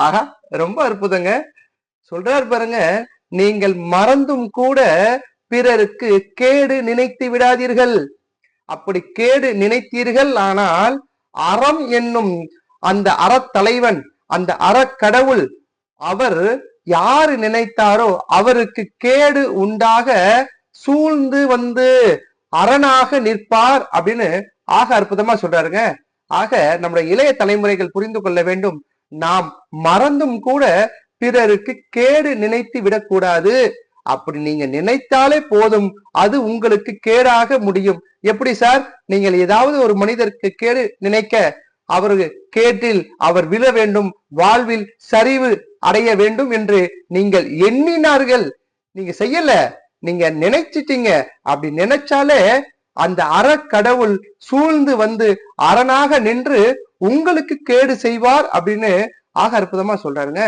ஆஹா, ரொம்ப அற்புதங்க. சொல்றாரு பாருங்க, நீங்கள் மறந்தும் கூட பிறருக்கு கேடு நினைத்து விடாதீர்கள். அப்படி கேடு நினைத்தீர்கள் ஆனால் அறம் என்னும் அந்த அறத்தலைவன், அந்த அறக்கடவுள், அவர் யாரு நினைத்தாரோ அவருக்கு கேடு உண்டாக சூழ்ந்து வந்து அரணாக நிற்பார் அப்படின்னு ஆக அற்புதமா சொல்றாருங்க. ஆக நம்முடைய இளைய தலைமுறைகள் புரிந்து கொள்ள வேண்டும், நாம் மறந்தும் கூட பிறருக்கு கேடு நினைத்து விடக்கூடாது. அப்படி நீங்க நினைத்தாலே போதும், அது உங்களுக்கு கேடாக முடியும். எப்படி சார்? நீங்கள் ஏதாவது ஒரு மனிதருக்கு கேடு நினைக்க, அவருக்கு கேட்டில் அவர் விழ வேண்டும், வாழ்வில் சரிவு அடைய வேண்டும் என்று நீங்கள் எண்ணினார்கள், நீங்க செய்யல, நீங்க நினைச்சிட்டீங்க. அப்படி நினைச்சாலே அந்த அறக்கடவுள் சூழ்ந்து வந்து அரணாக நின்று உங்களுக்கு கேடு செய்வார் அப்படின்னு ஆக அற்புதமா சொல்றாருங்க.